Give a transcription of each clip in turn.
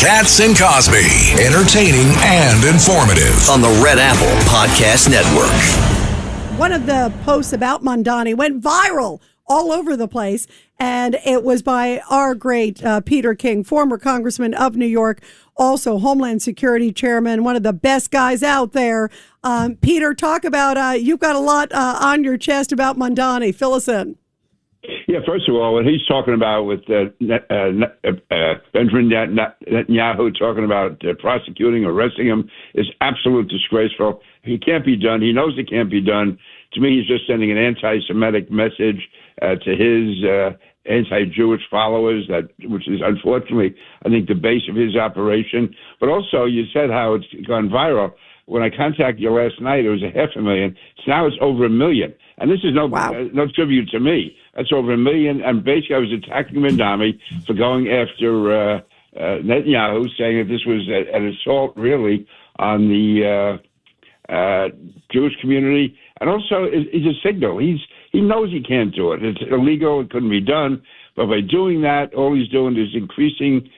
Katz and Cosby, entertaining and informative on the Red Apple Podcast Network. One of the posts about Mamdani went viral all over the place, and it was by our great Peter King, former congressman of New York, also Homeland Security chairman, one of the best guys out there. Peter, talk about, you've got a lot on your chest about Mamdani. Fill us in. Yeah, first of all, what he's talking about with Benjamin Netanyahu talking about prosecuting, arresting him is absolutely disgraceful. He can't be done. He knows it can't be done. To me, he's just sending an anti-Semitic message to his anti-Jewish followers, which is unfortunately, I think, the base of his operation. But also, you said how it's gone viral. When I contacted you last night, it was 500,000. Now it's over 1 million. And this is no tribute to me. That's over 1 million. And basically, I was attacking Mamdani for going after Netanyahu, saying that this was an assault, really, on the Jewish community. And also, it's a signal. He knows he can't do it. It's illegal. It couldn't be done. But by doing that, all he's doing is increasing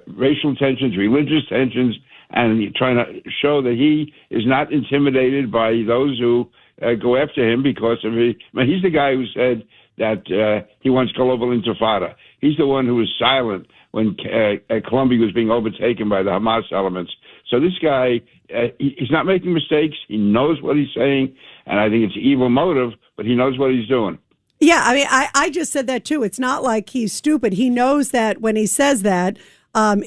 racial tensions, religious tensions, and trying to show that he is not intimidated by those who go after him because of it. I mean, he's the guy who said that he wants global intifada. He's the one who was silent when Colombia was being overtaken by the Hamas elements. So this guy, he's not making mistakes. He knows what he's saying, and I think it's evil motive, but he knows what he's doing. Yeah, I mean, I just said that too. It's not like he's stupid. He knows that when he says that,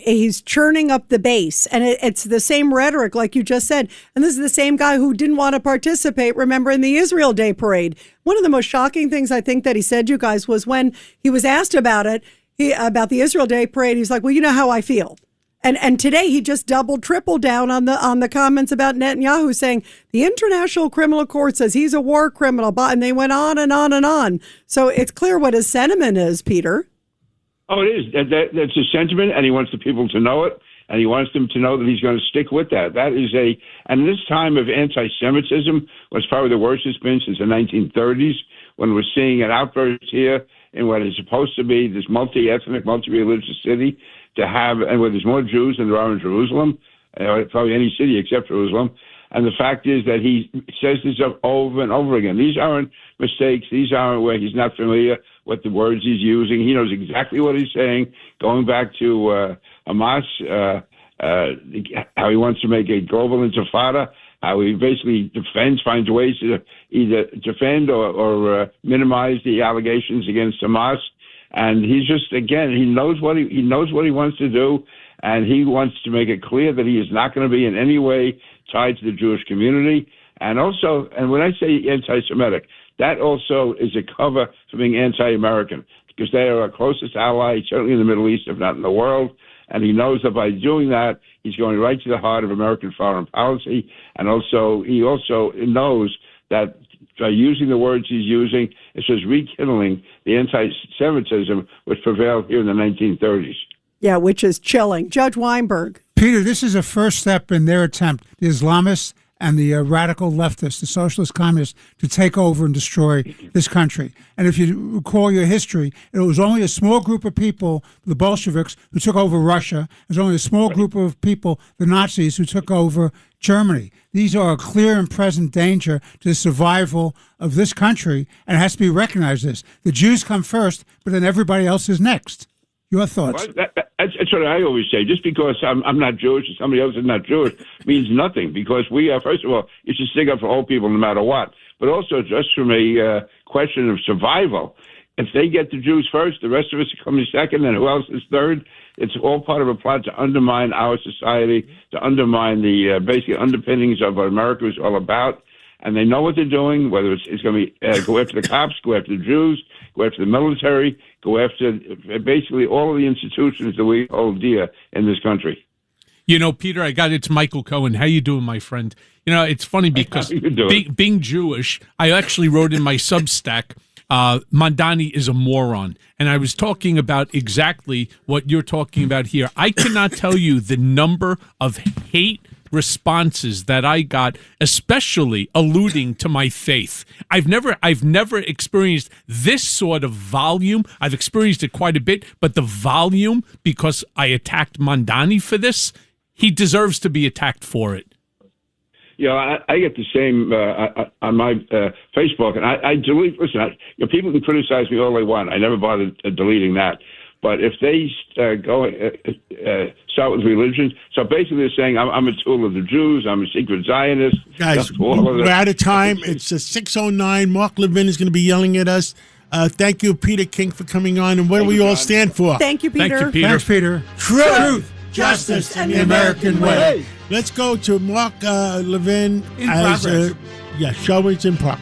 he's churning up the base, and it's the same rhetoric like you just said. And this is the same guy who didn't want to participate, remember, in the Israel Day parade. One of the most shocking things I think that he said, you guys, was when he was asked about it, about the Israel Day parade, he's like, well, you know how I feel. And today he just doubled, tripled down on the comments about Netanyahu, saying the International Criminal Court says he's a war criminal, and they went on and on and on. So it's clear what his sentiment is, Peter. Oh, it is. That's his sentiment, and he wants the people to know it, and he wants them to know that he's going to stick with that. That is and this time of anti-Semitism was probably the worst it's been since the 1930s, when we're seeing an outburst here in what is supposed to be this multi-ethnic, multi-religious city, and where there's more Jews than there are in Jerusalem, probably any city except Jerusalem. And the fact is that he says this over and over again. These aren't mistakes. These aren't where he's not familiar with the words he's using. He knows exactly what he's saying. Going back to Hamas, how he wants to make a global intifada, how he basically finds ways to either defend or minimize the allegations against Hamas. And he's just, again, he knows what he wants to do, and he wants to make it clear that he is not going to be in any way tied to the Jewish community. And also, and when I say anti-Semitic, that also is a cover for being anti-American, because they are our closest ally, certainly in the Middle East, if not in the world. And he knows that by doing that, he's going right to the heart of American foreign policy. And also, he also knows that by using the words he's using, it's just rekindling the anti-Semitism which prevailed here in the 1930s. Yeah, which is chilling. Judge Weinberg. Peter, this is a first step in their attempt, the Islamists and the radical leftists, the socialist communists, to take over and destroy this country. And if you recall your history, it was only a small group of people, the Bolsheviks, who took over Russia. It was only a small group of people, the Nazis, who took over Germany. These are a clear and present danger to the survival of this country, and it has to be recognized this. The Jews come first, but then everybody else is next. Your thoughts? Well, that's what I always say. Just because I'm not Jewish and somebody else is not Jewish means nothing, because we are, first of all, you should stick up for all people no matter what. But also, just from a question of survival, if they get the Jews first, the rest of us are coming second, and who else is third? It's all part of a plot to undermine our society, to undermine the basic underpinnings of what America is all about. And they know what they're doing, whether it's going to be go after the cops, go after the Jews, go after the military, go after basically all of the institutions that we hold dear in this country. You know, Peter, I got it to Michael Cohen. How you doing, my friend? You know, it's funny because being Jewish, I actually wrote in my Substack, Mamdani is a moron. And I was talking about exactly what you're talking about here. I cannot tell you the number of hate responses that I got, especially alluding to my faith. I've never experienced this sort of volume. I've experienced it quite a bit, but the volume, because I attacked Mamdani for this, he deserves to be attacked for it. I get the same on my Facebook, and I delete. Listen, people can criticize me all they want. I never bothered deleting that. But if they start with religion, so basically they're saying I'm a tool of the Jews, I'm a secret Zionist. Guys, we're out of time. It's 6:09. Mark Levin is going to be yelling at us. Thank you, Peter King, for coming on. And what do we all stand for? Thank you, Peter. Thank you, Peter. Thanks, Peter. Truth, justice, and the American way. Let's go to Mark Levin. In progress. Show is in progress.